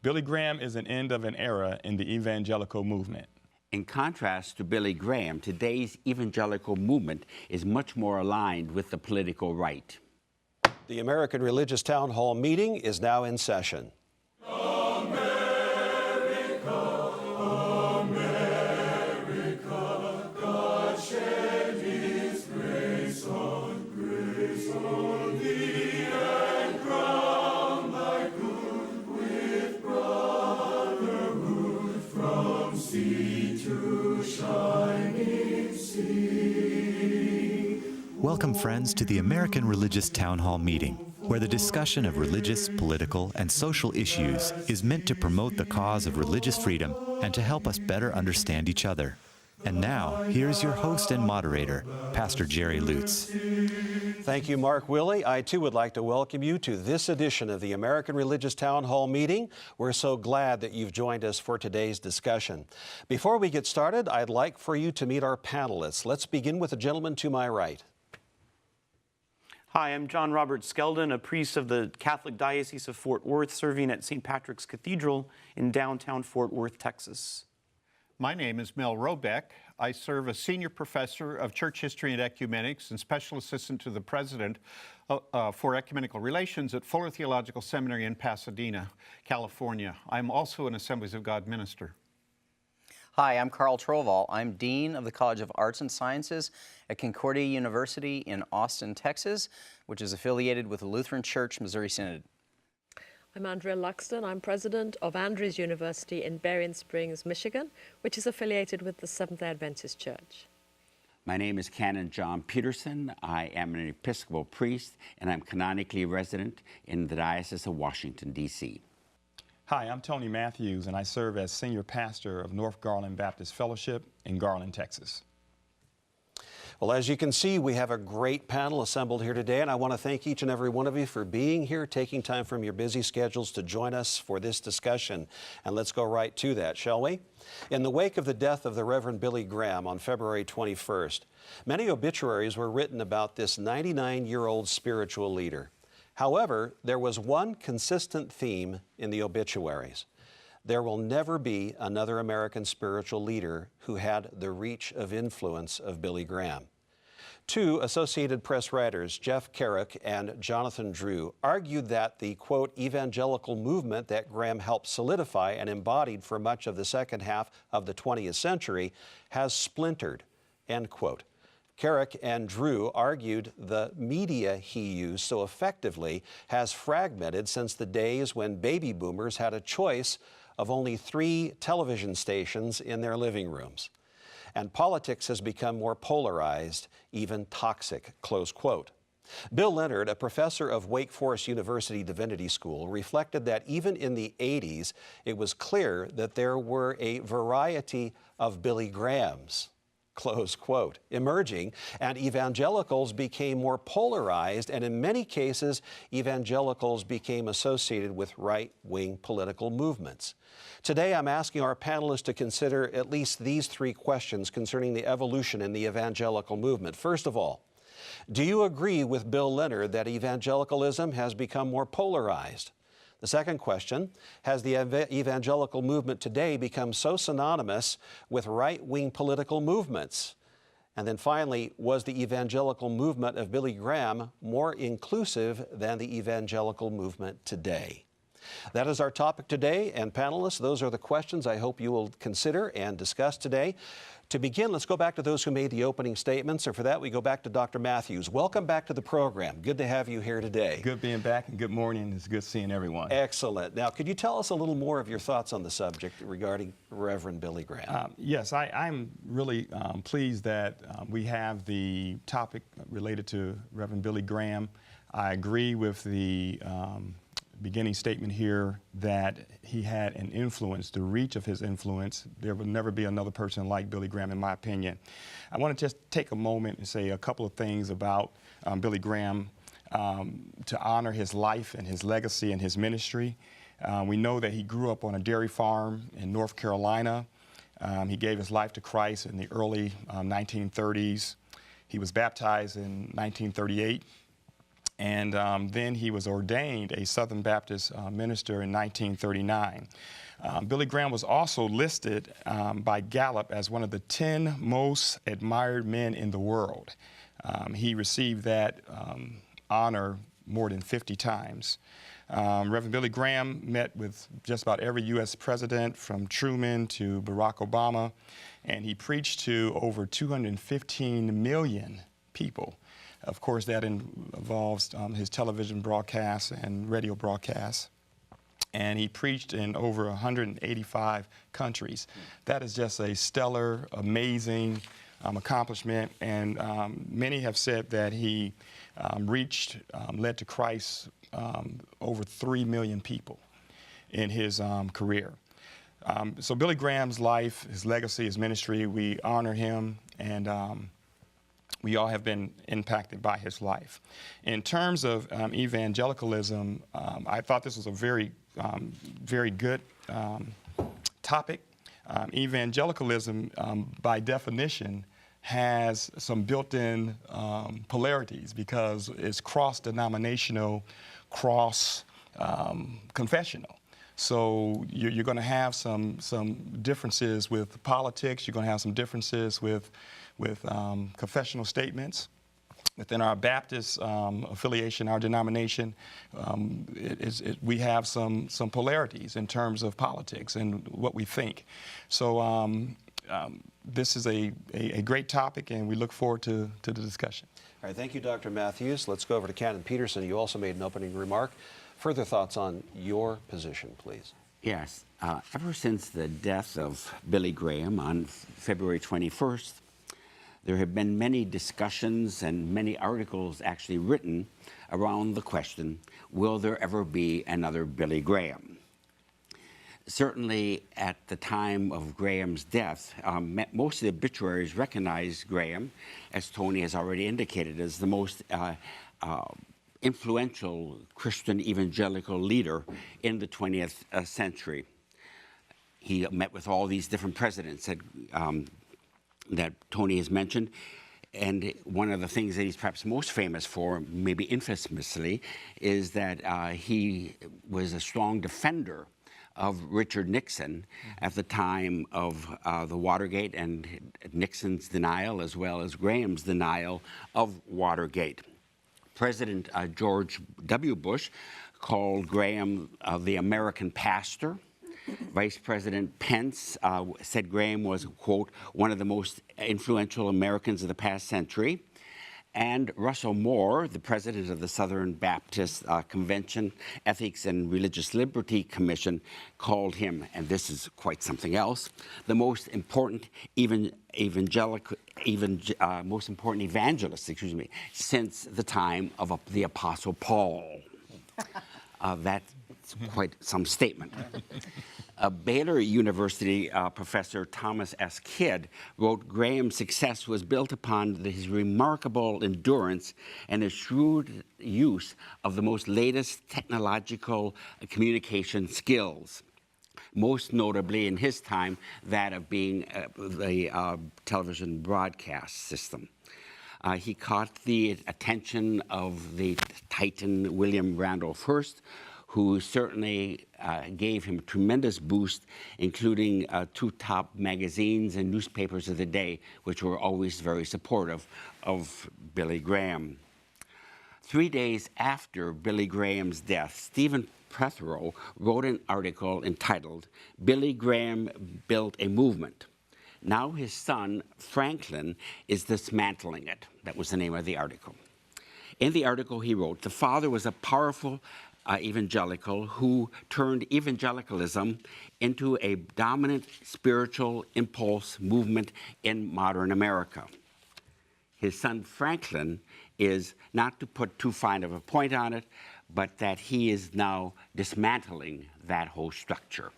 Billy Graham is an end of an era in the evangelical movement. In contrast to Billy Graham, today's evangelical movement is much more aligned with the political right. The American Religious Town Hall meeting is now in session. Welcome, friends, to the American Religious Town Hall meeting, where the discussion of religious, political, and social issues is meant to promote the cause of religious freedom and to help us better understand each other. And now, here's your host and moderator, Pastor Jerry Lutz. Thank you, Mark Willie. I, too, would like to welcome you to this edition of the American Religious Town Hall meeting. We're so glad that you've joined us for today's discussion. Before we get started, I'd like for you to meet our panelists. Let's begin with the gentleman to my right. Hi, I'm John Robert Skeldon, a priest of the Catholic Diocese of Fort Worth, serving at St. Patrick's Cathedral in downtown Fort Worth, Texas. My name is Mel Robeck. I serve as Senior Professor of Church History and Ecumenics and Special Assistant to the President for Ecumenical Relations at Fuller Theological Seminary in Pasadena, California. I'm also an Assemblies of God minister. Hi, I'm Carl Troval. I'm Dean of the College of Arts and Sciences at Concordia University in Austin, Texas, which is affiliated with the Lutheran Church Missouri Synod. I'm Andrea Luxton. I'm president of Andrews University in Berrien Springs, Michigan, which is affiliated with the Seventh-day Adventist Church. My name is Canon John Peterson. I am an Episcopal priest, and I'm canonically resident in the Diocese of Washington, D.C. Hi, I'm Tony Matthews, and I serve as senior pastor of North Garland Baptist Fellowship in Garland, Texas. Well, as you can see, we have a great panel assembled here today, and I want to thank each and every one of you for being here, taking time from your busy schedules to join us for this discussion. And let's go right to that, shall we? In the wake of the death of the Reverend Billy Graham on February 21st, many obituaries were written about this 99-year-old spiritual leader. However, there was one consistent theme in the obituaries. There will never be another American spiritual leader who had the reach of influence of Billy Graham. Two Associated Press writers, Jeff Carrick and Jonathan Drew, argued that the, quote, evangelical movement that Graham helped solidify and embodied for much of the second half of the 20th century has splintered, end quote. Carrick and Drew argued the media he used so effectively has fragmented since the days when baby boomers had a choice of only 3 television stations in their living rooms. And politics has become more polarized, even toxic, close quote. Bill Leonard, a professor of Wake Forest University Divinity School, reflected that even in the 80s, it was clear that there were a variety of Billy Grahams, close quote, emerging, and evangelicals became more polarized, and in many cases, evangelicals became associated with right-wing political movements. Today, I'm asking our panelists to consider at least these 3 questions concerning the evolution in the evangelical movement. First of all, do you agree with Bill Leonard that evangelicalism has become more polarized? The second question, has the evangelical movement today become so synonymous with right-wing political movements? And then finally, was the evangelical movement of Billy Graham more inclusive than the evangelical movement today? That is our topic today, and panelists, those are the questions I hope you will consider and discuss today. To begin, let's go back to those who made the opening statements, and for that we go back to Dr. Matthews. Welcome back to the program. Good to have you here today. Good being back, and good morning. It's good seeing everyone. Excellent. Now, could you tell us a little more of your thoughts on the subject regarding Reverend Billy Graham? Yes, I'm really pleased that we have the topic related to Reverend Billy Graham. I agree with the beginning statement here that he had an influence, the reach of his influence. There will never be another person like Billy Graham, in my opinion. I want to just take a moment and say a couple of things about Billy Graham to honor his life and his legacy and his ministry. We know that he grew up on a dairy farm in North Carolina. He gave his life to Christ in the early 1930s. He was baptized in 1938. And then he was ordained a Southern Baptist minister in 1939. Billy Graham was also listed by Gallup as one of the 10 most admired men in the world. He received that honor more than 50 times. Reverend Billy Graham met with just about every U.S. president from Truman to Barack Obama, and he preached to over 215 million people. Of course, that involves his television broadcasts and radio broadcasts. And he preached in over 185 countries. That is just a stellar, amazing accomplishment. And many have said that he led to Christ over 3 million people in his career. So Billy Graham's life, his legacy, his ministry, we honor him, and we all have been impacted by his life. In terms of evangelicalism, I thought this was a very good topic. Evangelicalism, by definition, has some built-in polarities because it's cross-denominational, cross-confessional. So you're going to have some differences with politics. You're going to have some differences with confessional statements. Within our Baptist affiliation, our denomination, we have some polarities in terms of politics and what we think. So this is a great topic, and we look forward to the discussion. All right, thank you, Dr. Matthews. Let's go over to Canon Peterson. You also made an opening remark. Further thoughts on your position, please. Yes. Ever since the death of Billy Graham on February 21st, there have been many discussions and many articles actually written around the question, will there ever be another Billy Graham? Certainly at the time of Graham's death, most of the obituaries recognized Graham, as Tony has already indicated, as the most influential Christian evangelical leader in the 20th century. He met with all these different presidents that Tony has mentioned. And one of the things that he's perhaps most famous for, maybe infamously, is that he was a strong defender of Richard Nixon at the time of the Watergate and Nixon's denial, as well as Graham's denial of Watergate. President George W. Bush called Graham the American pastor. Vice President Pence said Graham was, quote, one of the most influential Americans of the past century. And Russell Moore, the president of the Southern Baptist Convention Ethics and Religious Liberty Commission, called him, and this is quite something else, the most important evangelist, since the time of the Apostle Paul. That's quite some statement. Baylor University professor Thomas S. Kidd wrote, Graham's success was built upon his remarkable endurance and his shrewd use of the most latest technological communication skills. Most notably in his time, that of being the television broadcast system. He caught the attention of the Titan William Randolph Hearst, who certainly gave him a tremendous boost, including 2 top magazines and newspapers of the day, which were always very supportive of Billy Graham. 3 days after Billy Graham's death, Stephen Prothero wrote an article entitled, Billy Graham Built a Movement. Now his son, Franklin, is dismantling it. That was the name of the article. In the article he wrote, the father was a powerful evangelical who turned evangelicalism into a dominant spiritual impulse movement in modern America. His son Franklin is, not to put too fine of a point on it, but that he is now dismantling that whole structure.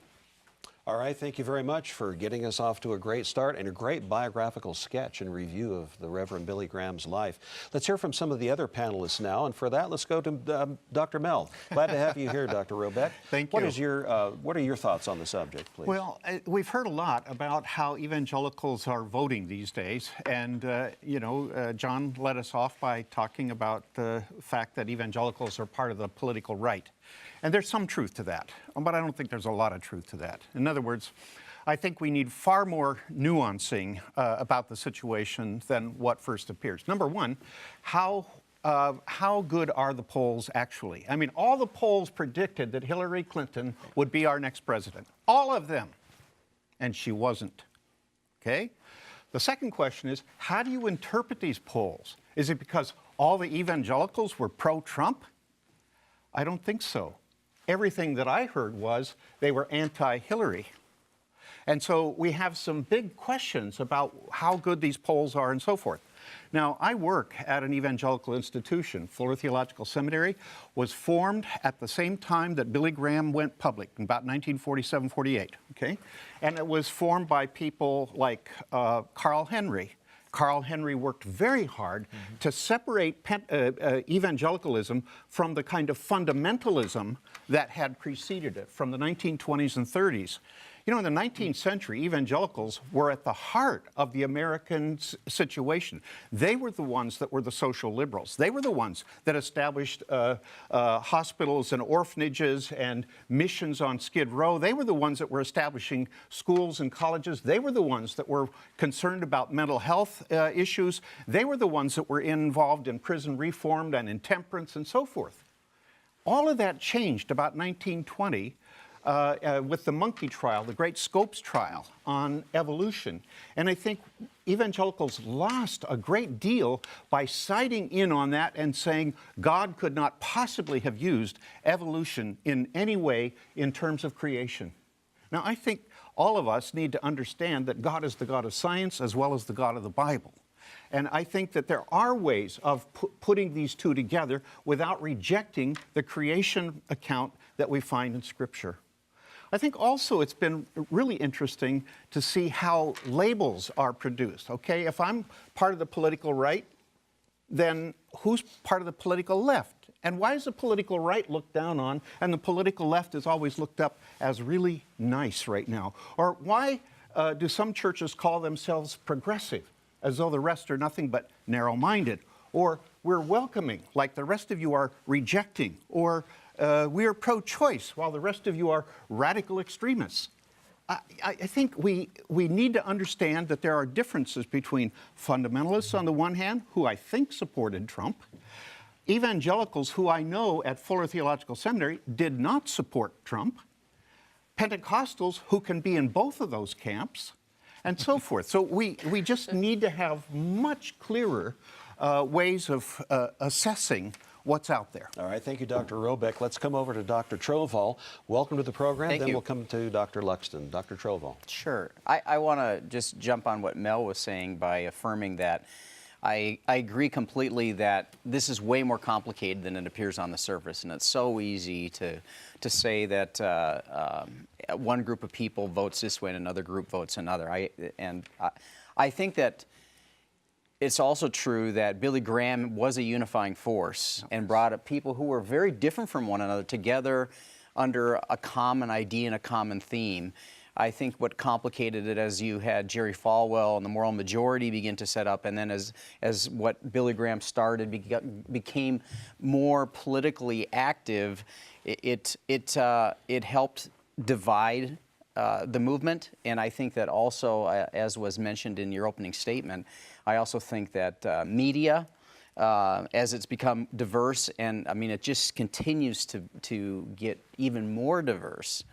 All right, thank you very much for getting us off to a great start and a great biographical sketch and review of the Reverend Billy Graham's life. Let's hear from some of the other panelists now, and for that, let's go to Dr. Mel. Glad to have you here, Dr. Robeck. Thank What you. is your, what are your thoughts on the subject, please? Well, we've heard a lot about how evangelicals are voting these days. And, John led us off by talking about the fact that evangelicals are part of the political right. And there's some truth to that, but I don't think there's a lot of truth to that. In other words, I think we need far more nuancing about the situation than what first appears. Number one, how good are the polls actually? I mean, all the polls predicted that Hillary Clinton would be our next president. All of them. And she wasn't. Okay? The second question is, how do you interpret these polls? Is it because all the evangelicals were pro-Trump? I don't think so. Everything that I heard was they were anti-Hillary. And so we have some big questions about how good these polls are and so forth. Now, I work at an evangelical institution. Fuller Theological Seminary was formed at the same time that Billy Graham went public, in about 1947-48, okay? And it was formed by people like Carl Henry. Carl Henry worked very hard to separate evangelicalism from the kind of fundamentalism that had preceded it from the 1920s and 30s. You know, in the 19th century, evangelicals were at the heart of the American situation. They were the ones that were the social liberals. They were the ones that established hospitals and orphanages and missions on Skid Row. They were the ones that were establishing schools and colleges. They were the ones that were concerned about mental health issues. They were the ones that were involved in prison reform and in temperance and so forth. All of that changed about 1920 with the monkey trial, the Great Scopes trial on evolution. And I think evangelicals lost a great deal by siding in on that and saying God could not possibly have used evolution in any way in terms of creation. Now, I think all of us need to understand that God is the God of science as well as the God of the Bible. And I think that there are ways of putting these two together without rejecting the creation account that we find in Scripture. I think also it's been really interesting to see how labels are produced, okay? If I'm part of the political right, then who's part of the political left? And why is the political right looked down on and the political left is always looked up as really nice right now? Or why do some churches call themselves progressive, as though the rest are nothing but narrow-minded? Or we're welcoming, like the rest of you are rejecting, or we are pro-choice, while the rest of you are radical extremists. I think we need to understand that there are differences between fundamentalists on the one hand, who I think supported Trump, evangelicals who I know at Fuller Theological Seminary did not support Trump, Pentecostals who can be in both of those camps, and so forth. So we just need to have much clearer ways of assessing what's out there. All right, thank you, Dr. Robeck. Let's come over to Dr. Troval. Welcome to the program. Thank then you. We'll come to Dr. Luxton. Dr. Troval. Sure. I want to just jump on what Mel was saying by affirming that I agree completely that this is way more complicated than it appears on the surface, and it's so easy to say that one group of people votes this way and another group votes another. I think that it's also true that Billy Graham was a unifying force and brought up people who were very different from one another together under a common idea and a common theme. I think what complicated it as you had Jerry Falwell and the Moral Majority begin to set up, and then as what Billy Graham started became more politically active, it helped divide the movement. And I think that also, as was mentioned in your opening statement, I also think that media, as it's become diverse, and I mean, it just continues to get even more diverse.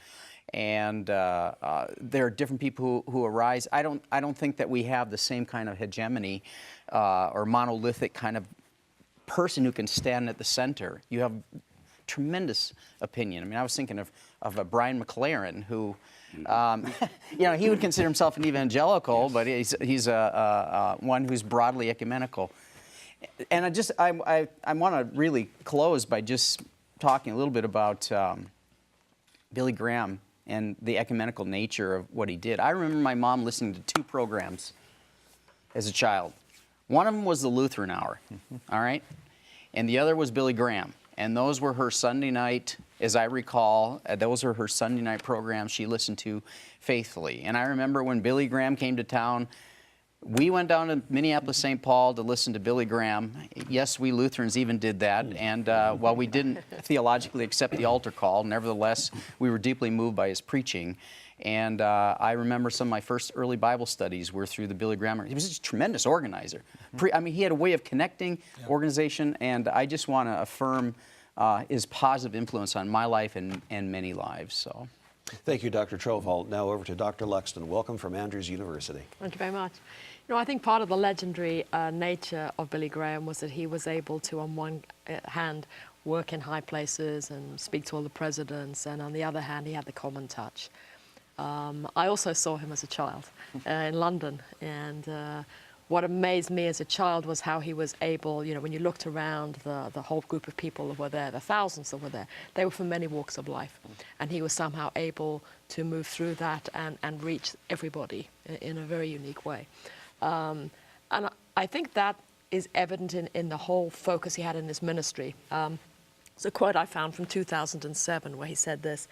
And there are different people who arise. I don't think that we have the same kind of hegemony or monolithic kind of person who can stand at the center. You have tremendous opinion. I mean, I was thinking of a Brian McLaren who, he would consider himself an evangelical, but he's one who's broadly ecumenical. And I want to really close by just talking a little bit about Billy Graham and the ecumenical nature of what he did. I remember my mom listening to 2 programs as a child. One of them was the Lutheran Hour, all right? And the other was Billy Graham. And those were her Sunday night, as I recall, those were her Sunday night programs she listened to faithfully. And I remember when Billy Graham came to town, we went down to Minneapolis, St. Paul to listen to Billy Graham. Yes, we Lutherans even did that. And while we didn't theologically accept the altar call, nevertheless, we were deeply moved by his preaching. And I remember some of my first early Bible studies were through the Billy Graham. He was just a tremendous organizer. I mean, he had a way of connecting organization, and I just want to affirm his positive influence on my life and many lives. So, Thank you, Dr. Troval. Now over to Dr. Luxton. Welcome from Andrews University. Thank you very much. You know, I think part of the legendary nature of Billy Graham was that he was able to, on one hand, work in high places and speak to all the presidents, and on the other hand, he had the common touch. I also saw him as a child in London, and what amazed me as a child was how he was able, you know, when you looked around the whole group of people that were there, the thousands that were there, they were from many walks of life, and he was somehow able to move through that and reach everybody in a very unique way. And I think that is evident in the whole focus he had in his ministry. It's a quote I found from 2007 where he said this: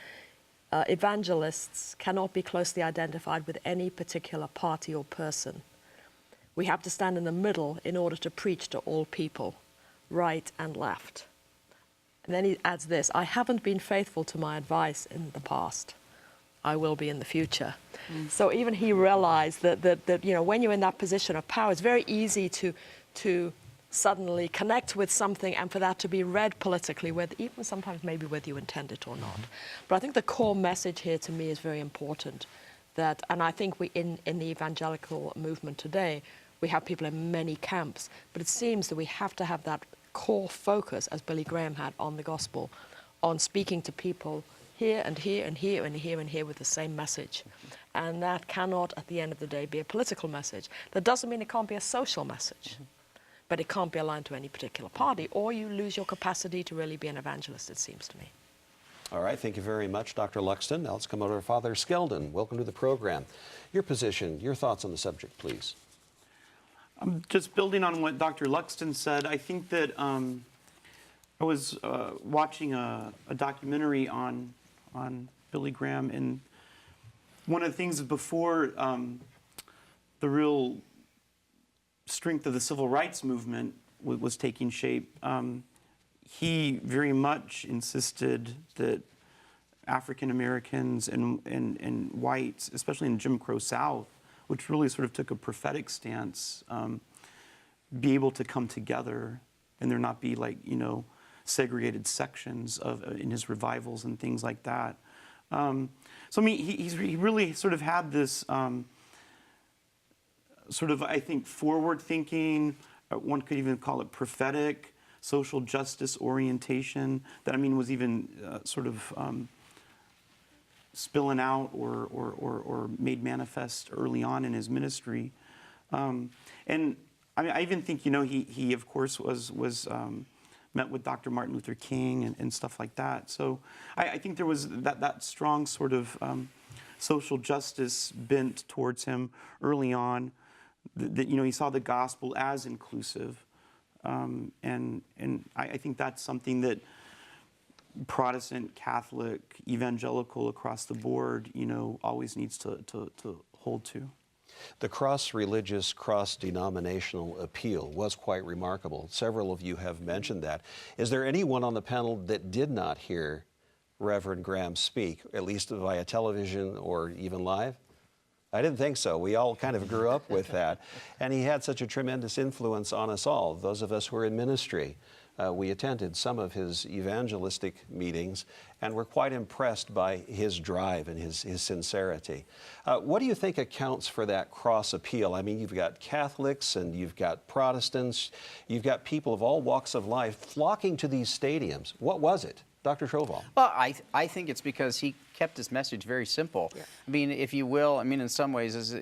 evangelists cannot be closely identified with any particular party or person. We have to stand in the middle in order to preach to all people, right and left. And then he adds this: I haven't been faithful to my advice in the past. I will be in the future. So even he realized that you know, when you're in that position of power, it's very easy to suddenly connect with something and for that to be read politically, even sometimes maybe whether you intend it or not. But I think the core message here to me is very important. And I think in the evangelical movement today, we have people in many camps, but it seems that we have to have that core focus, as Billy Graham had, on the gospel, on speaking to people here and here and here and here and here with the same message. And that cannot, at the end of the day, be a political message. That doesn't mean it can't be a social message, but it can't be aligned to any particular party, or you lose your capacity to really be an evangelist, it seems to me. All right, thank you very much, Dr. Luxton. Now let's come over to Father Skeldon. Welcome to the program. Your position, your thoughts on the subject, please. Just building on what Dr. Luxton said, I think that I was watching a documentary on Billy Graham, and one of the things before the real strength of the civil rights movement was taking shape, he very much insisted that African Americans and whites, especially in Jim Crow South, which really sort of took a prophetic stance, be able to come together and there not be, like, you know, segregated sections in his revivals and things like that. So I mean, he really sort of had this sort of, I think, forward-thinking, one could even call it prophetic, social justice orientation that, I mean, was even sort of spilling out or made manifest early on in his ministry. And I mean, I even think, you know, he of course was met with Dr. Martin Luther King and stuff like that. So I think there was that strong sort of social justice bent towards him early on. That, you know, he saw the gospel as inclusive, and I think that's something that Protestant, Catholic, evangelical across the board, you know, always needs to hold to. The cross-religious, cross-denominational appeal was quite remarkable. Several of you have mentioned that. Is there anyone on the panel that did not hear Reverend Graham speak, at least via television or even live? I didn't think so. We all kind of grew up with that. And he had such a tremendous influence on us all, those of us who are in ministry. We attended some of his evangelistic meetings and were quite impressed by his drive and his sincerity. What do you think accounts for that cross appeal? I mean, you've got Catholics and you've got Protestants, you've got people of all walks of life flocking to these stadiums. What was it? Dr. Troval. Well, I think it's because he kept his message very simple. Yeah. I mean, if you will, I mean, in some ways,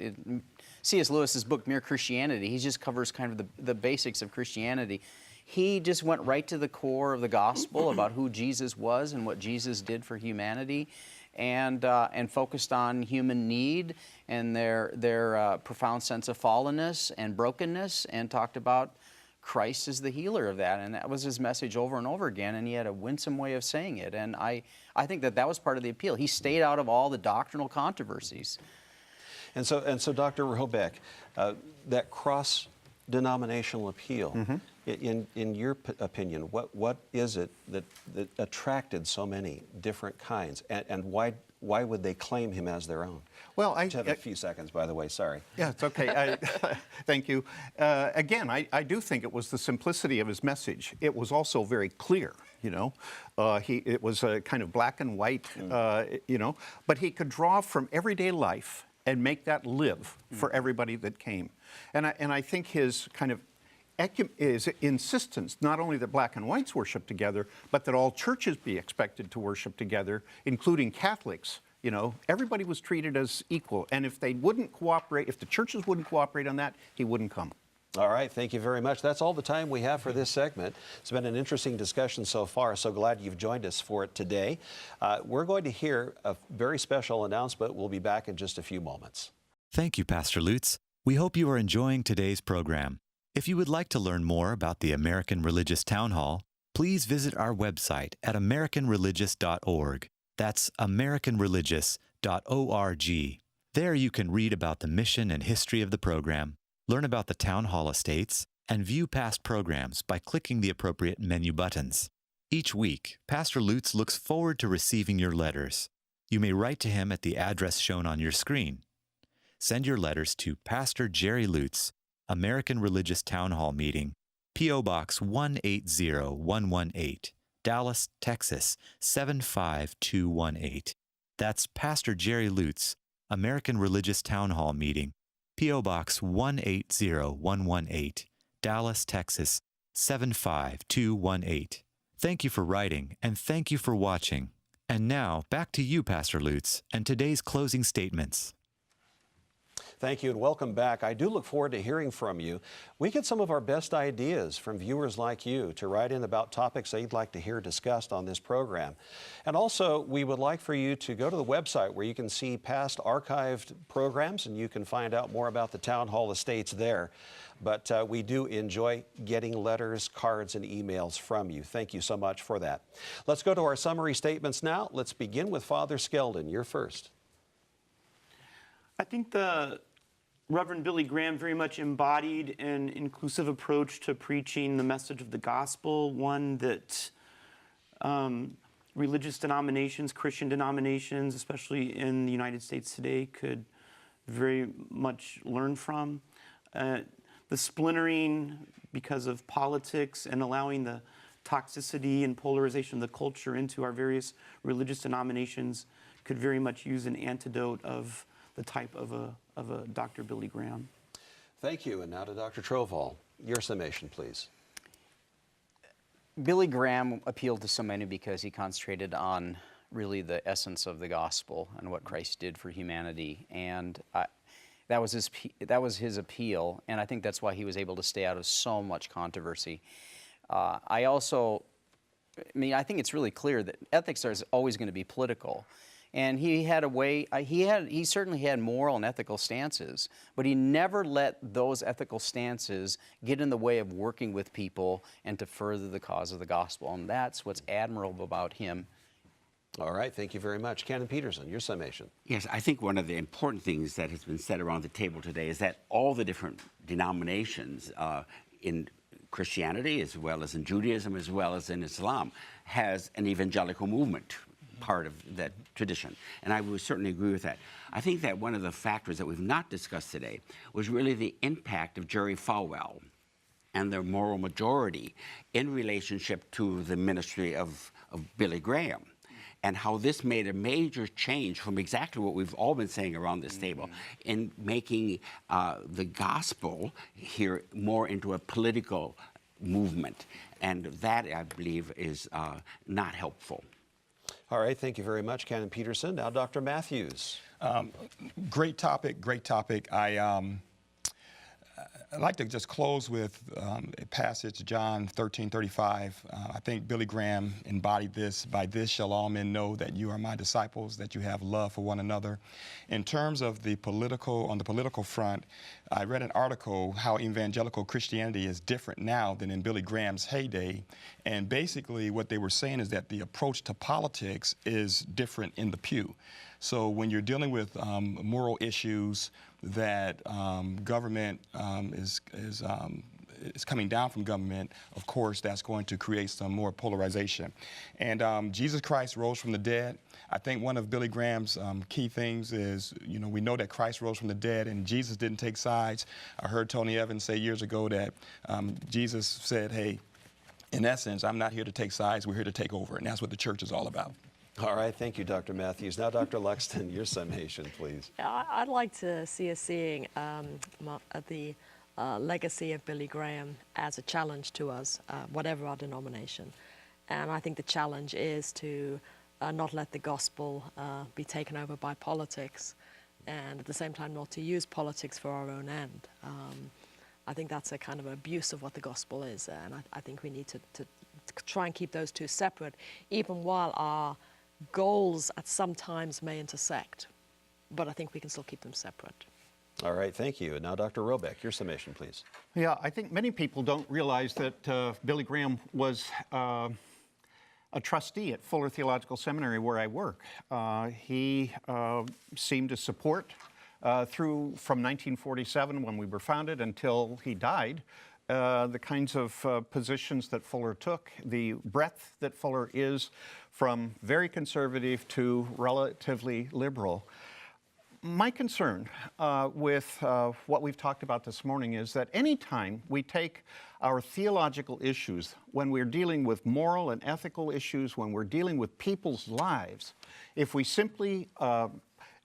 C.S. Lewis's book, Mere Christianity, he just covers kind of the basics of Christianity. He just went right to the core of the gospel about who Jesus was and what Jesus did for humanity. and focused on human need and their profound sense of fallenness and brokenness, and talked about Christ is the healer of that. And that was his message over and over again, and he had a winsome way of saying it. And I think that was part of the appeal. He stayed out of all the doctrinal controversies. And so Dr. Robeck, that cross-denominational appeal, in your opinion, what is it that attracted so many different kinds, and why would they claim him as their own? Well, I just have a few seconds, by the way. Sorry. Yeah, it's okay. Thank you. Again, I do think it was the simplicity of his message. It was also very clear, you know. It was a kind of black and white, you know, but he could draw from everyday life and make that live for everybody that came. And I think his kind of his insistence, not only that black and whites worship together, but that all churches be expected to worship together, including Catholics. You know, everybody was treated as equal. And if they wouldn't cooperate, if the churches wouldn't cooperate on that, he wouldn't come. All right, thank you very much. That's all the time we have for this segment. It's been an interesting discussion so far. So glad you've joined us for it today. We're going to hear a very special announcement. We'll be back in just a few moments. Thank you, Pastor Lutz. We hope you are enjoying today's program. If you would like to learn more about the American Religious Town Hall, please visit our website at americanreligious.org. That's americanreligious.org. There you can read about the mission and history of the program, learn about the Town Hall estates, and view past programs by clicking the appropriate menu buttons. Each week, Pastor Lutz looks forward to receiving your letters. You may write to him at the address shown on your screen. Send your letters to Pastor Jerry Lutz, American Religious Town Hall Meeting, P.O. Box 180118, Dallas, Texas 75218. That's Pastor Jerry Lutz, American Religious Town Hall Meeting, P.O. Box 180118, Dallas, Texas 75218. Thank you for writing, and thank you for watching. And now, back to you, Pastor Lutz, and today's closing statements. Thank you and welcome back. I do look forward to hearing from you. We get some of our best ideas from viewers like you to write in about topics they'd like to hear discussed on this program. And also, we would like for you to go to the website where you can see past archived programs and you can find out more about the Town Hall estates there. But we do enjoy getting letters, cards, and emails from you. Thank you so much for that. Let's go to our summary statements now. Let's begin with Father Skeldon. You're first. I think the Reverend Billy Graham very much embodied an inclusive approach to preaching the message of the gospel, one that religious denominations, Christian denominations, especially in the United States today, could very much learn from. The splintering because of politics and allowing the toxicity and polarization of the culture into our various religious denominations could very much use an antidote of the type of a Dr. Billy Graham. Thank you. And now to Dr. Trovall. Your summation, please. Billy Graham appealed to so many because he concentrated on really the essence of the gospel and what Christ did for humanity. And that was his appeal, and I think that's why he was able to stay out of so much controversy. I think it's really clear that ethics is always going to be political. And he had a way, he certainly had moral and ethical stances, but he never let those ethical stances get in the way of working with people and to further the cause of the gospel. And that's what's admirable about him. All right, thank you very much. Canon Peterson, your summation. Yes, I think one of the important things that has been said around the table today is that all the different denominations in Christianity, as well as in Judaism, as well as in Islam, has an evangelical movement part of that tradition. And I would certainly agree with that. I think that one of the factors that we've not discussed today was really the impact of Jerry Falwell and the moral majority in relationship to the ministry of Billy Graham, and how this made a major change from exactly what we've all been saying around this table in making the gospel here more into a political movement. And that, I believe, is not helpful. All right, thank you very much, Canon Peterson. Now, Dr. Matthews. Great topic, great topic. I'd like to just close with a passage, John 13:35. I think Billy Graham embodied this. By this shall all men know that you are my disciples, that you have love for one another. In terms of on the political front, I read an article how evangelical Christianity is different now than in Billy Graham's heyday. And basically what they were saying is that the approach to politics is different in the pew. So when you're dealing with moral issues, that government is coming down from government, of course, that's going to create some more polarization. And Jesus Christ rose from the dead. I think one of Billy Graham's key things is, we know that Christ rose from the dead and Jesus didn't take sides. I heard Tony Evans say years ago that Jesus said, hey, in essence, I'm not here to take sides, we're here to take over. And that's what the church is all about. All right, thank you, Dr. Matthews. Now, Dr. Luxton, your summation, please. I'd like to see us seeing the legacy of Billy Graham as a challenge to us, whatever our denomination. And I think the challenge is to not let the gospel be taken over by politics, and at the same time not to use politics for our own end. I think that's a kind of abuse of what the gospel is, and I think we need to try and keep those two separate, even while our goals at some times may intersect, but I think we can still keep them separate. All right, thank you. And now, Dr. Robeck, your summation, please. Yeah, I think many people don't realize that Billy Graham was a trustee at Fuller Theological Seminary where I work. He seemed to support from 1947 when we were founded until he died, the kinds of positions that Fuller took, the breadth that Fuller is from very conservative to relatively liberal. My concern with what we've talked about this morning is that any time we take our theological issues, when we're dealing with moral and ethical issues, when we're dealing with people's lives, if we simply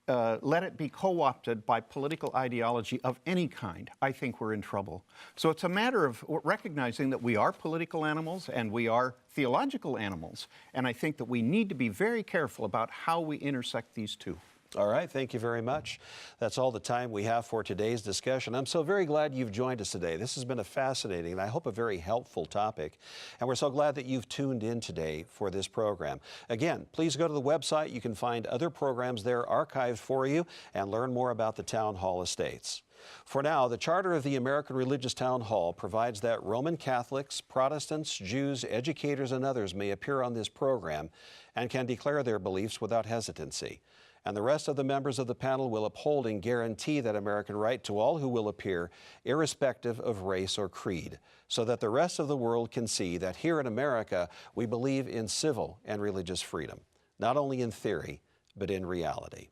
let it be co-opted by political ideology of any kind, I think we're in trouble. So it's a matter of recognizing that we are political animals and we are theological animals, and I think that we need to be very careful about how we intersect these two. All right, thank you very much. That's all the time we have for today's discussion. I'm so very glad you've joined us today. This has been a fascinating and I hope a very helpful topic. And we're so glad that you've tuned in today for this program. Again, please go to the website. You can find other programs there archived for you and learn more about the Town Hall Estates. For now, the Charter of the American Religious Town Hall provides that Roman Catholics, Protestants, Jews, educators, and others may appear on this program and can declare their beliefs without hesitancy. And the rest of the members of the panel will uphold and guarantee that American right to all who will appear, irrespective of race or creed, so that the rest of the world can see that here in America we believe in civil and religious freedom, not only in theory, but in reality.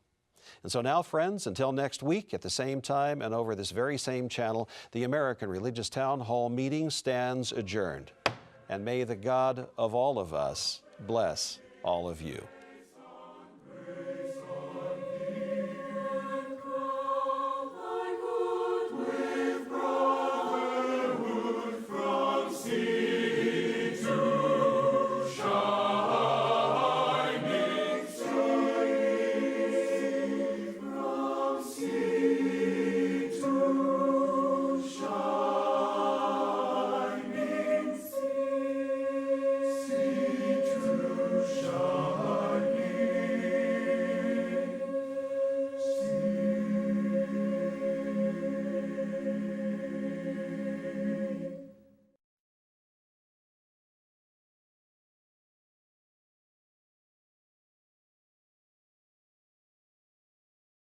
And so now, friends, until next week at the same time and over this very same channel, the American Religious Town Hall meeting stands adjourned. And may the God of all of us bless all of you.